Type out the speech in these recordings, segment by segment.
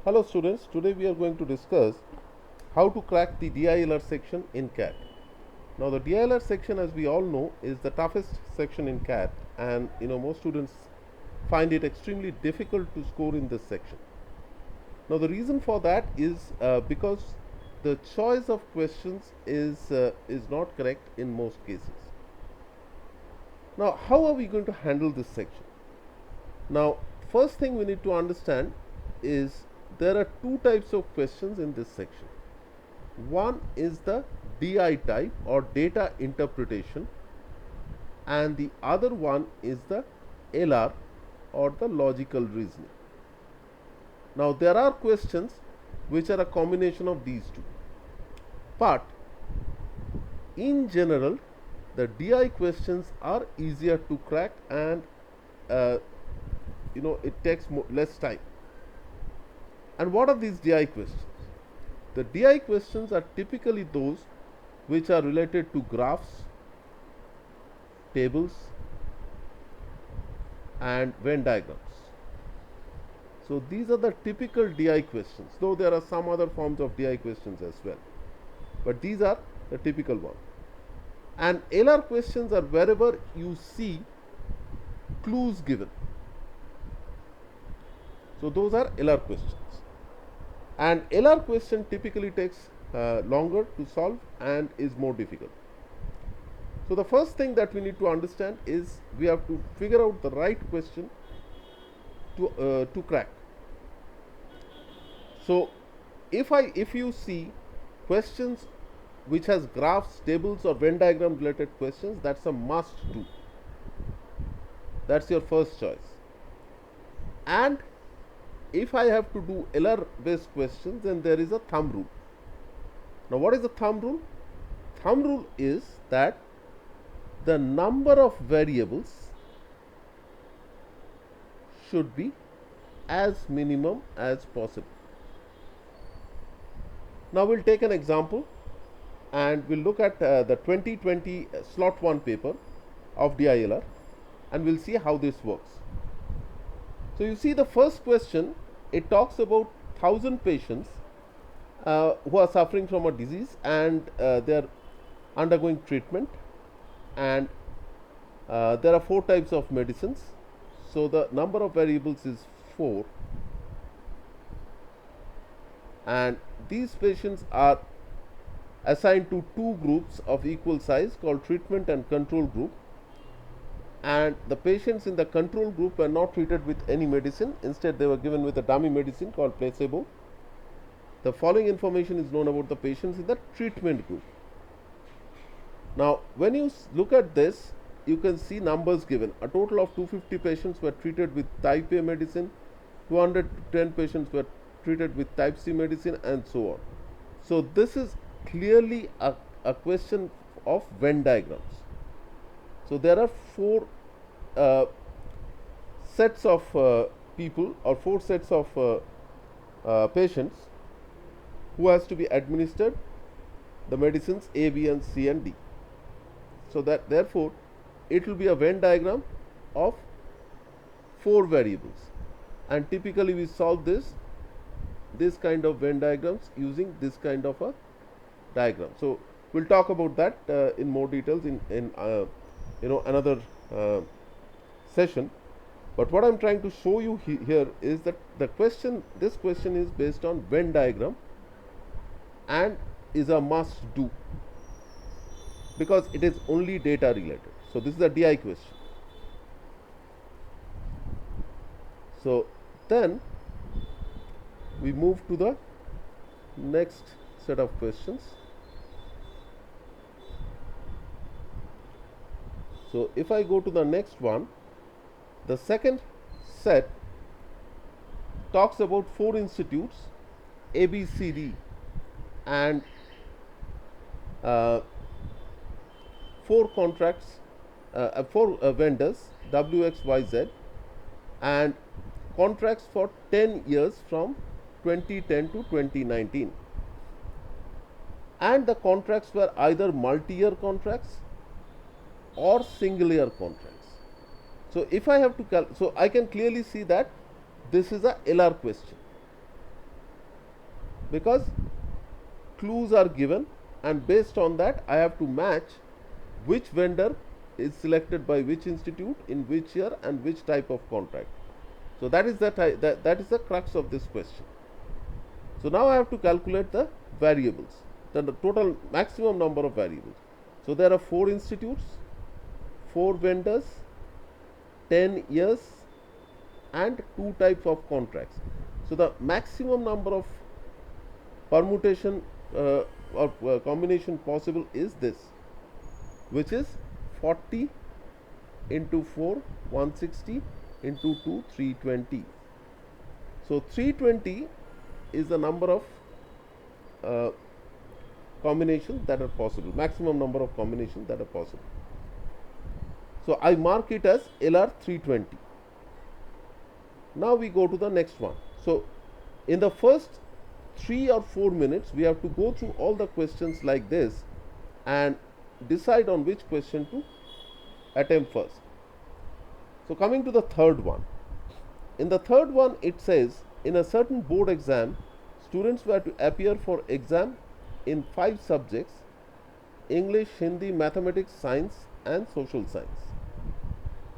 Hello students, today we are going to discuss how to crack the DILR section in CAT. Now the DILR section, as we all know, is the toughest section in CAT, and most students find it extremely difficult to score in this section. Now the reason for that is because the choice of questions is not correct in most cases. Now how are we going to handle this section? Now first thing we need to understand is there are two types of questions in this section. One is the DI type or data interpretation, and the other one is the LR or the logical reasoning. Now there are questions which are a combination of these two, but in general the DI questions are easier to crack, and it takes less time. And what are these DI questions? The DI questions are typically those which are related to graphs, tables, and Venn diagrams. So these are the typical DI questions, though there are some other forms of DI questions as well, but these are the typical ones. And LR questions are wherever you see clues given. So those are LR questions. And LR question typically takes longer to solve and is more difficult. So the first thing that we need to understand is we have to figure out the right question to crack. So if you see questions which has graphs, tables, or Venn diagram related questions, that's a must do. That's your first choice. And if I have to do LR based questions, then there is a thumb rule. Now what is the thumb rule? Thumb rule is that the number of variables should be as minimum as possible. Now we'll take an example and we'll look at the 2020 slot 1 paper of DILR, and we'll see how this works. So you see the first question, it talks about 1000 patients who are suffering from a disease, and they are undergoing treatment, and there are 4 types of medicines. So the number of variables is 4, and these patients are assigned to 2 groups of equal size called treatment and control group. And the patients in the control group were not treated with any medicine. Instead, they were given with a dummy medicine called placebo. The following information is known about the patients in the treatment group. Now, when you look at this, you can see numbers given. A total of 250 patients were treated with type A medicine, 210 patients were treated with type C medicine, and so on. So, this is clearly a question of Venn diagrams. So there are 4 sets of people, or 4 sets of patients who has to be administered the medicines A, B, and C, and D. So that therefore it will be a Venn diagram of 4 variables, and typically we solve this kind of Venn diagrams using this kind of a diagram. So we'll talk about that in more details in another session. But what I'm trying to show you here is that this question is based on Venn diagram and is a must do because it is only data related. So this is a DI question. So then we move to the next set of questions. So if I go to the next one, the second set talks about 4 institutes A, B, C, D, and 4 contracts, 4 vendors W, X, Y, Z, and contracts for 10 years from 2010 to 2019, and the contracts were either multi-year contracts or single year contracts. So if I have to so I can clearly see that this is a LR question. because clues are given, and based on that I have to match which vendor is selected by which institute in which year and which type of contract. So that is that is the crux of this question. So now I have to calculate the variables, the total maximum number of variables. So there are 4 institutes, 4 vendors, 10 years and 2 types of contracts. So the maximum number of permutation or combination possible is this, which is 40 into 4, 160 into 2, 320. So 320 is the number of combinations that are possible, maximum number of combinations that are possible. So I mark it as LR 320. Now we go to the next one. So in the first 3 or 4 minutes we have to go through all the questions like this and decide on which question to attempt first. So coming to the third one. In the third one it says, in a certain board exam, students were to appear for exam in 5 subjects: English, Hindi, mathematics, science and social science.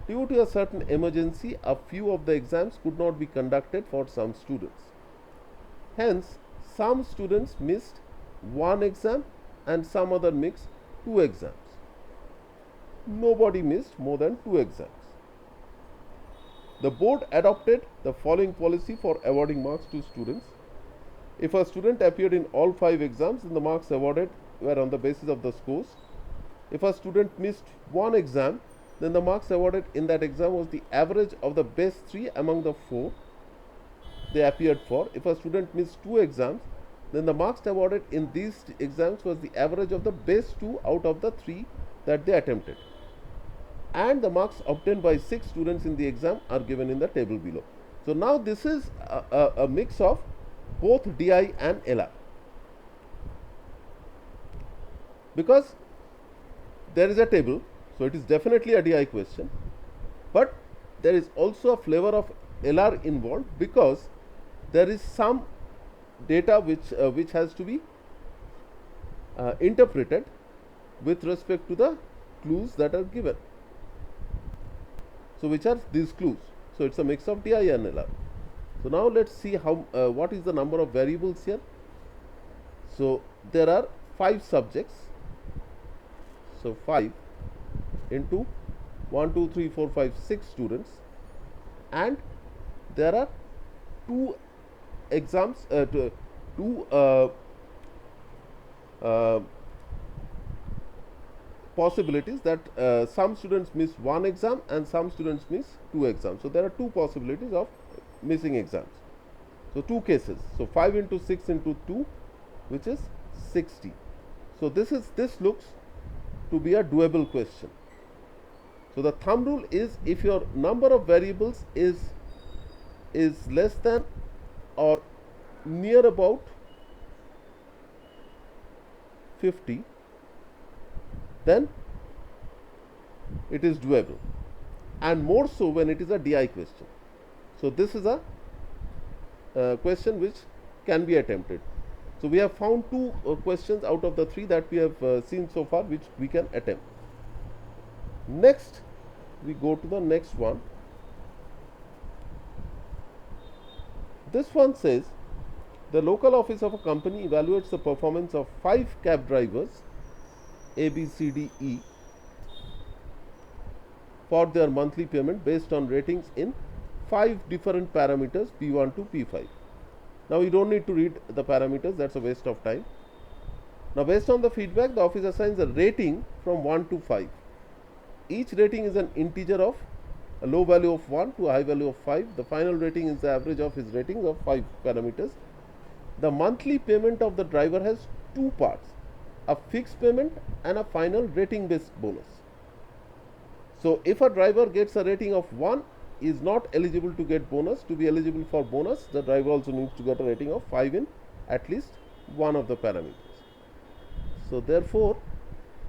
Due to a certain emergency, a few of the exams could not be conducted for some students. Hence, some students missed one exam and some other missed 2 exams. Nobody missed more than 2 exams. The board adopted the following policy for awarding marks to students. If a student appeared in all 5 exams, then the marks awarded were on the basis of the scores. If a student missed one exam, then the marks awarded in that exam was the average of the best 3 among the 4 they appeared for. If a student missed 2 exams, then the marks awarded in these exams was the average of the best 2 out of the 3 that they attempted. And the marks obtained by 6 students in the exam are given in the table below. So now this is a mix of both DI and LR, because there is a table, so it is definitely a DI question, but there is also a flavor of LR involved, because there is some data which has to be interpreted with respect to the clues that are given. So which are these clues? So it's a mix of DI and LR. So now let's see how what is the number of variables here. So there are 5 subjects. So 5 into 1, 2, 3, 4, 5, 6 students, and there are 2 exams, possibilities that some students miss one exam and some students miss 2 exams. So there are 2 possibilities of missing exams. So 2 cases. So 5 into 6 into 2, which is 60. So this looks to be a doable question. So the thumb rule is, if your number of variables is less than or near about 50, then it is doable, and more so when it is a DI question. So this is a question which can be attempted. So we have found 2 questions out of the 3 that we have seen so far which we can attempt. Next we go to the next one. This one says, the local office of a company evaluates the performance of 5 cab drivers A, B, C, D, E for their monthly payment based on ratings in 5 different parameters P1 to P5. Now we don't need to read the parameters, that's a waste of time. Now based on the feedback, the office assigns a rating from 1 to 5. Each rating is an integer of a low value of 1 to a high value of 5. The final rating is the average of his ratings of 5 parameters. The monthly payment of the driver has 2 parts, a fixed payment and a final rating based bonus. So if a driver gets a rating of 1, he is not eligible to get bonus. To be eligible for bonus, the driver also needs to get a rating of 5 in at least one of the parameters. So therefore,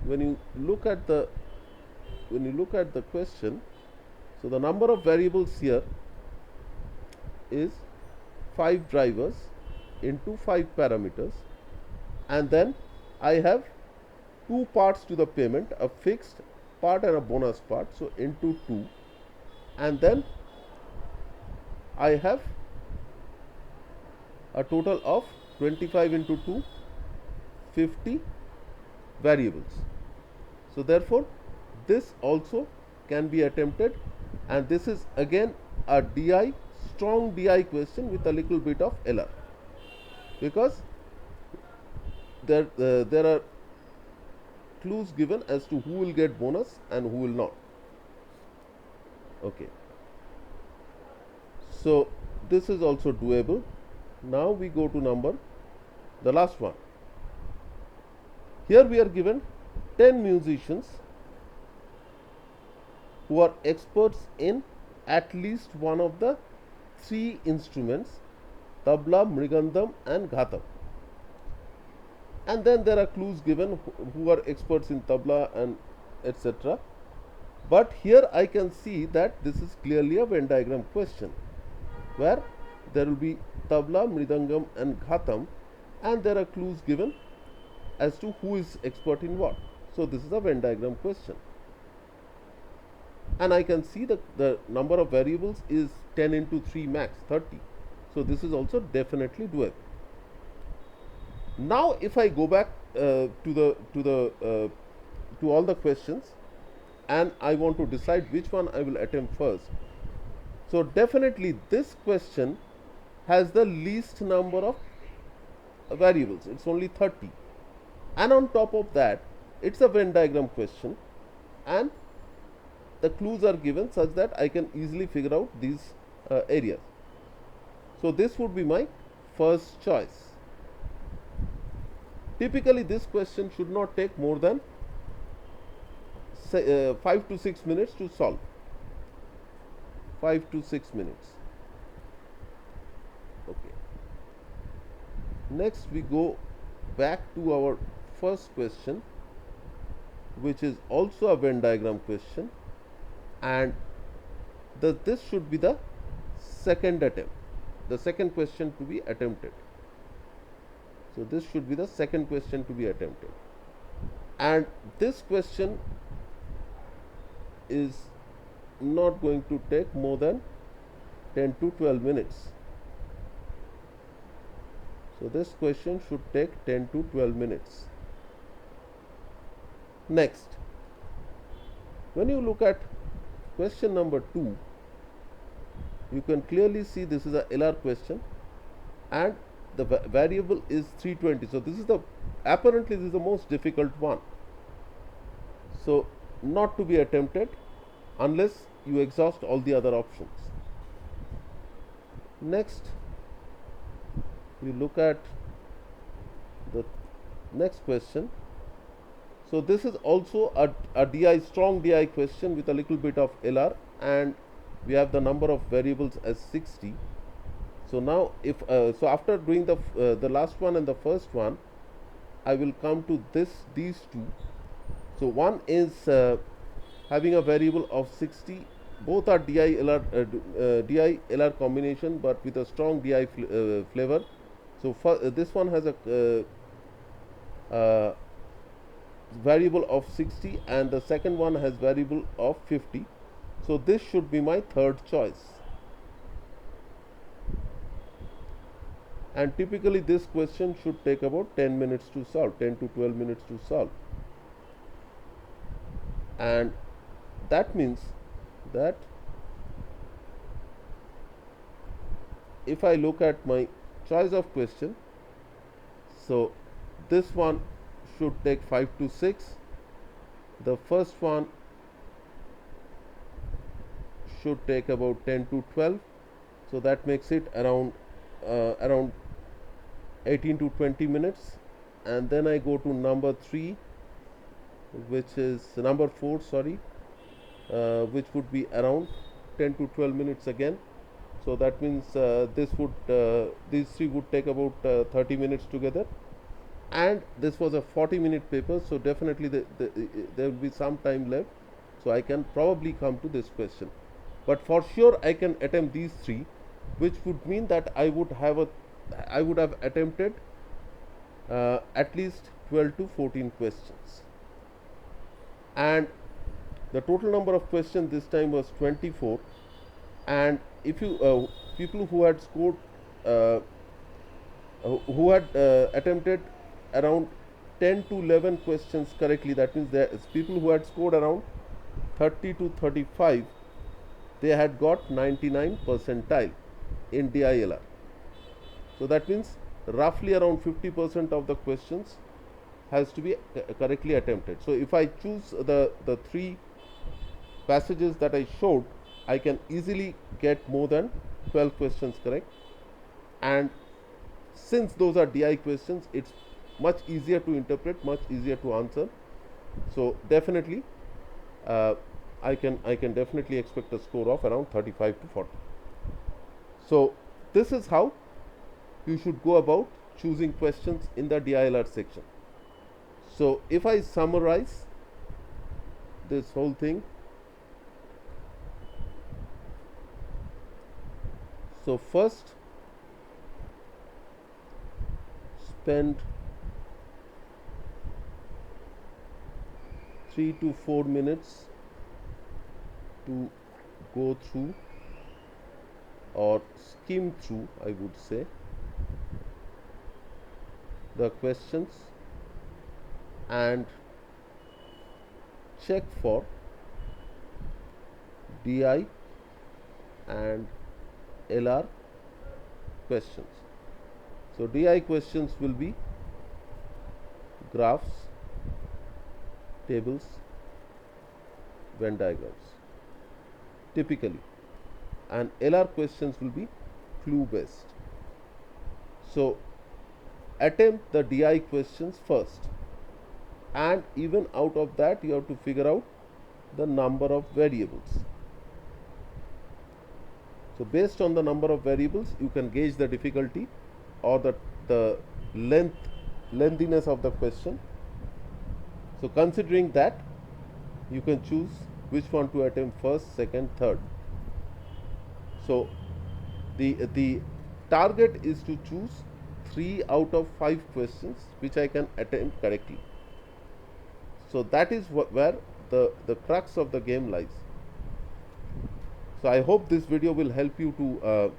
when you look at the question, so the number of variables here is 5 drivers into 5 parameters, and then I have two parts to the payment, a fixed part and a bonus part, so into 2, and then I have a total of 25 into 2, 50 variables. So therefore this also can be attempted, and this is again a DI, strong DI question with a little bit of LR, because there are clues given as to who will get bonus and who will not. Okay, so this is also doable. Now we go to the last one. Here we are given 10 musicians who are experts in at least one of the 3 instruments, tabla, mrigandam and ghatam. And then there are clues given who are experts in tabla and etc. But here I can see that this is clearly a Venn diagram question, where there will be tabla, mridangam and ghatam, and there are clues given as to who is expert in what. So this is a Venn diagram question, and I can see the number of variables is 10 into 3 max 30. So this is also definitely doable. Now if I go back to all the questions, and I want to decide which one I will attempt first. So definitely this question has the least number of variables, it's only 30, and on top of that it's a Venn diagram question, and the clues are given such that I can easily figure out these areas. So this would be my first choice. Typically this question should not take more than 5 to 6 minutes to solve. 5 to 6 minutes. Okay. Next we go back to our first question, which is also a Venn diagram question, and this should be the second attempt, the second question to be attempted. So this should be the second question to be attempted, and this question is not going to take more than 10 to 12 minutes. So this question should take 10 to 12 minutes. Next, when you look at question number 2, you can clearly see this is a LR question, and the variable is 320. So this is apparently this is the most difficult one. So not to be attempted unless you exhaust all the other options. Next, we look at the next question. So this is also a DI, strong DI question with a little bit of LR, and we have the number of variables as 60. So now if so after doing the last one and the first one, I will come to these two. So one is having a variable of 60. Both are DI LR combination, but with a strong DI flavor. So this one has a variable of 60, and the second one has variable of 50. So this should be my third choice. And typically this question should take about 10 minutes to solve, 10 to 12 minutes to solve. And that means that if I look at my choice of question, so this one should take 5 to 6. The first one should take about 10 to 12. So that makes it around 18 to 20 minutes. And then I go to number 3, which is number 4, sorry, which would be around 10 to 12 minutes again. So that means these three would take about 30 minutes together, and this was a 40-minute paper, so definitely there will be some time left, so I can probably come to this question. But for sure I can attempt these three, which would mean that I would have a I would have attempted at least 12 to 14 questions, and the total number of questions this time was 24. And if you people who had scored who had attempted around 10 to 11 questions correctly, that means there is people who had scored around 30 to 35, they had got 99 percentile in DILR. So that means roughly around 50% of the questions has to be correctly attempted. So if I choose the three passages that I showed, I can easily get more than 12 questions correct. And since those are DI questions, it's much easier to interpret, much easier to answer. So definitely I can definitely expect a score of around 35 to 40. So this is how you should go about choosing questions in the DILR section. So if I summarize this whole thing, so first spend 3 to 4 minutes to go through or skim through, I would say, the questions and check for DI and LR questions. So DI questions will be graphs, tables, Venn diagrams typically, and LR questions will be clue based. So attempt the DI questions first, and even out of that you have to figure out the number of variables. So based on the number of variables you can gauge the difficulty or the lengthiness of the question. So considering that, you can choose which one to attempt first, second, third. So the target is to choose 3 out of 5 questions which I can attempt correctly. So that is where the crux of the game lies. So I hope this video will help you to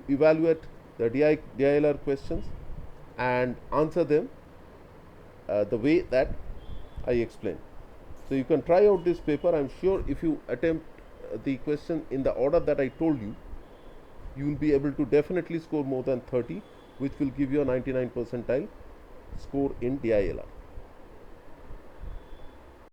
evaluate the DILR questions and answer them the way that I explained. So you can try out this paper. I am sure if you attempt the question in the order that I told you, you will be able to definitely score more than 30, which will give you a 99 percentile score in DILR.